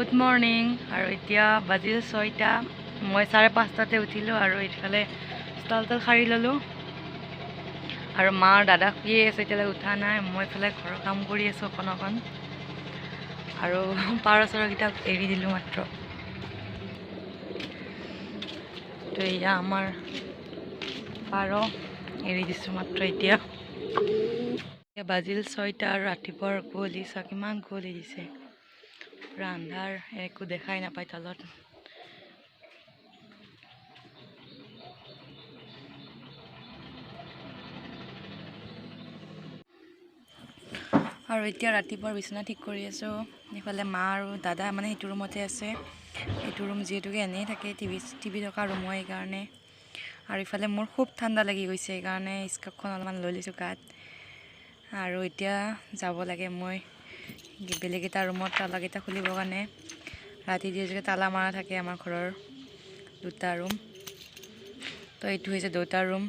good morning আৰু এতিয়া বাজিল 6টা মই 5:30তে উঠিলোঁ আৰু এইফালে ষ্টালটাল সাৰি ল'লোঁ আৰু মাৰ দাদা শুয়ে আছে এতিয়ালৈ উঠা নাই মই এইফালে ঘৰৰ কাম কৰি আছোঁ অকণ আৰু পাৰ চৰাইকেইটাক এৰি দিলোঁ মাত্ৰ তো এয়া আমাৰ পাৰ এৰি দিছোঁ মাত্ৰ এতিয়া বাজিল 6টা আৰু ৰাতিপুৱাৰ কুঁৱলী চাওক কিমান কুঁৱলী দিছে পুৰা আন্ধাৰ একো দেখাই নাপায় তলত আৰু এতিয়া ৰাতিপুৱাৰ বিছনা ঠিক কৰি আছোঁ ইফালে মা আৰু দাদা মানে সেইটো ৰুমতে আছে এইটো ৰুম যিহেতুকে এনেই থাকে টিভি থকা ৰুম হয় সেইকাৰণে আৰু ইফালে মোৰ খুব ঠাণ্ডা লাগি গৈছে সেইকাৰণে স্কাৰ্ফখন অলপমান লৈ লৈছোঁ গাত আৰু এতিয়া যাব লাগে মই বেলেগ এটা ৰুমত তালাকেইটা খুলিবৰ কাৰণে ৰাতি যিহেতুকে তালা মাৰা থাকে আমাৰ ঘৰৰ দুটা ৰুম তো এইটো হৈছে দুটা ৰুম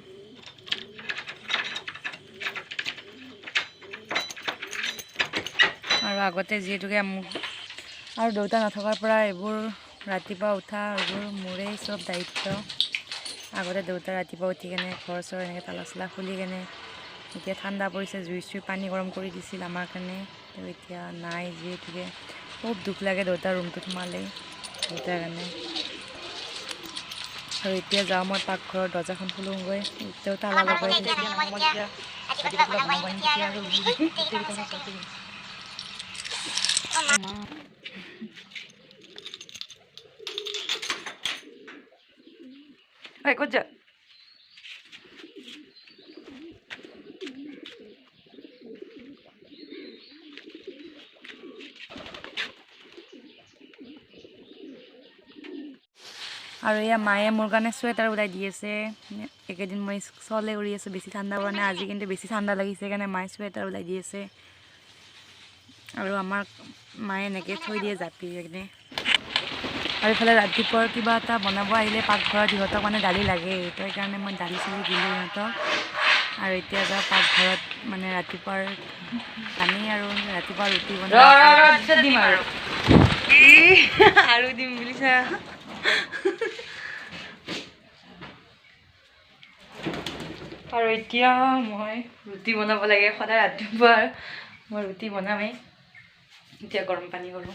আৰু আগতে যিহেতুকে মোক আৰু দেউতা নথকাৰ পৰা এইবোৰ ৰাতিপুৱা উঠা এইবোৰ মোৰেই চব দায়িত্ব আগতে দেউতা ৰাতিপুৱা উঠি কেনে ঘৰ চৰ এনেকৈ তালা চালা খুলি কেনে এতিয়া ঠাণ্ডা পৰিছে জুই পানী গৰম কৰি দিছিল আমাৰ কাৰণে তো এতিয়া নাই যিহেতুকে খুব দুখ লাগে দেউতাৰ ৰুমটোত সোমালেই দেউতাৰ কাৰণে আৰু এতিয়া যাওঁ মই পাকঘৰৰ দৰ্জাখন খোলোঁগৈ এতিয়াও তালা লগাই ক'ত যা আৰু এয়া মায়ে মোৰ কাৰণে চুৱেটাৰ ওলাই দি আছে একেদিন মই চলে উৰি আছোঁ বেছি ঠাণ্ডা পৰা নাই আজি কিন্তু বেছি ঠাণ্ডা লাগিছে সেইকাৰণে মায়ে চুৱেটাৰ ওলাই দি আছে আৰু আমাৰ মায়ে এনেকৈ থৈ দিয়ে জাপি কিনে আৰু এইফালে ৰাতিপুৱাৰ কিবা এটা বনাব আহিলে পাকঘৰত সিহঁতক মানে দালি লাগে তো সেইকাৰণে মই দালি চালি দিলোঁ সিহঁতক আৰু এতিয়া যাওঁ পাকঘৰত মানে ৰাতিপুৱাৰ পানী আৰু ৰাতিপুৱা ৰুটি দিম আৰু দিম বুলিছা আৰু এতিয়া মই ৰুটি বনাব লাগে সদায় ৰাতিপুৱা মই ৰুটি বনামেই এতিয়া গৰম পানী কৰোঁ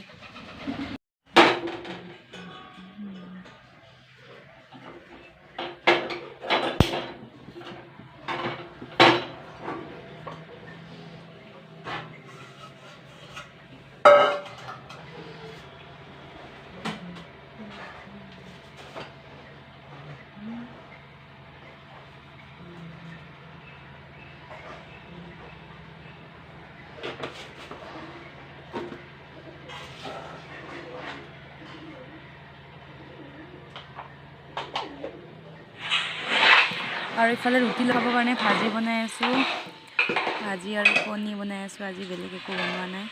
আৰু ইফালে ৰুটি লগাবৰ কাৰণে ভাজি বনাই আছোঁ ভাজি আৰু কণী বনাই আছোঁ আজি বেলেগ একো বনোৱা নাই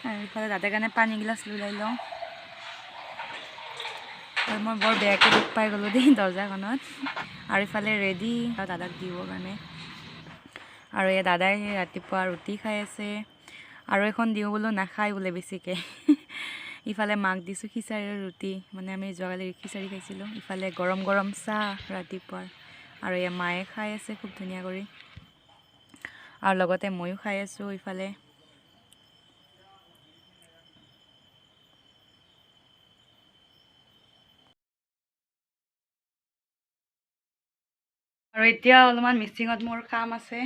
আৰু ইফালে দাদাৰ কাৰণে পানী গিলাচ ওলাই লওঁ আৰু মই বৰ বেয়াকৈ দুখ পাই গ'লোঁ দেই দৰ্জাখনত আৰু ইফালে ৰেডি আৰু দাদাক দিবৰ কাৰণে আৰু এই দাদাই ৰাতিপুৱা ৰুটি খাই আছে আৰু এখন দিওঁ বোলো নাখায় বোলে বেছিকৈ ইফালে মাক দিছোঁ খিচাৰীৰ ৰুটি মানে আমি যোৱাকালি খিচাৰী খাইছিলোঁ ইফালে গৰম গৰম চাহ ৰাতিপুৱাৰ আৰু এই মায়ে খাই আছে খুব ধুনীয়া কৰি আৰু লগতে ময়ো খাই আছোঁ ইফালে আৰু এতিয়া অলপমান মিচিঙত মোৰ কাম আছে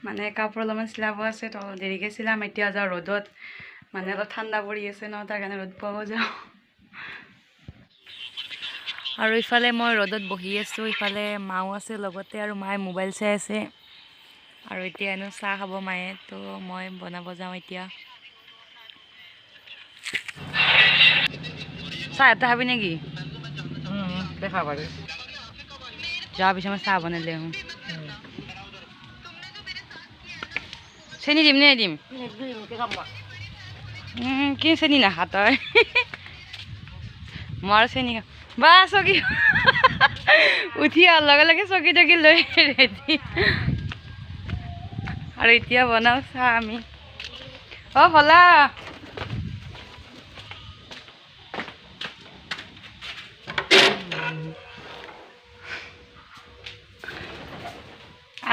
মানে কাপোৰ অলপমান চিলাব আছে তো দেৰিকৈ চিলাম এতিয়া যাওঁ ৰ'দত মানে অলপ ঠাণ্ডা পৰি আছে ন তাৰ কাৰণে ৰ'দ পাব যাওঁ আৰু ইফালে মই ৰ'দত বহি আছোঁ ইফালে মাও আছে লগতে আৰু মায়ে মোবাইল চাই আছে আৰু এতিয়া এনেও চাহ খাব মায়ে তো মই বনাব যাওঁ এতিয়া চাহ এটা খাবি নেকি দেখা পাৰি যোৱাৰ পিছত মই চাহ বনালে আহোঁ চেনি দিম নে দিম কি চেনি নাখা তই মই আৰু চেনি খাওঁ বা চকী উঠি অহাৰ লগে লগে চকী টকী লৈ ৰেডি আৰু এতিয়া বনাওঁ চাহ আমি অঁ হলা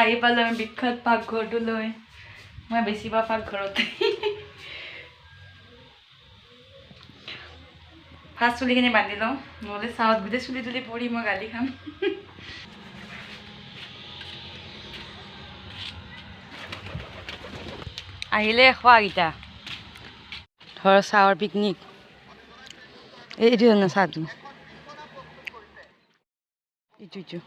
আহি পালোঁ আমি বিখ্যাত পাকঘৰটোলৈ মই বেছি পাওঁ পাকঘৰতে ফাৰ্ষ্ট চুলিখিনি বান্ধি লওঁ নহ'লে চাৱত গোটেই চুলি তুলি পৰি মই গালি খাম আহিলে খোৱাকেইটা ধৰ চাহৰ পিকনিক এইটো জানো চাহটো ইটো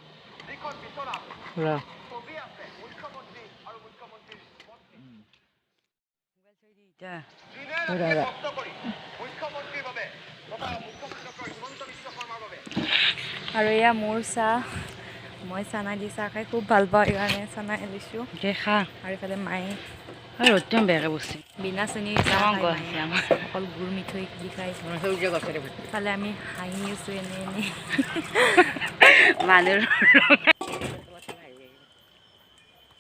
আৰু এয়া মোৰ চাহ মই চানা দি চাহ খাই খুব ভাল পাওঁ সেইকাৰণে চানা লৈছোঁ খা আৰু এইফালে মায়ে ৰ'দটো বেয়াকৈ বসছে বিনা চেনি অকল গুড় মিঠৈ দি খাই ইফালে আমি হাঁহি আছোঁ এনে মানুহৰ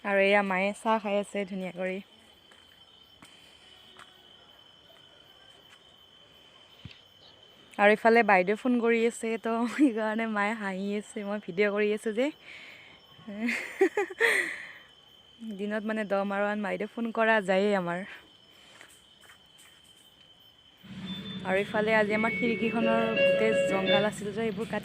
আৰু এয়া মায়ে চাহ খাই আছে ধুনীয়া কৰি আৰু ইফালে বাইদেউ ফোন কৰি আছে তো সেইকাৰণে মায়ে হাঁহি আছে মই ভিডিঅ' কৰি আছোঁ যে দিনত মানে 10-12 বাইদেউ ফোন কৰা যায়েই আমাৰ আৰু ইফালে আজি আমাৰ খিৰিকীখনৰ গোটেই জংঘল আছিল যে এইবোৰ কাটি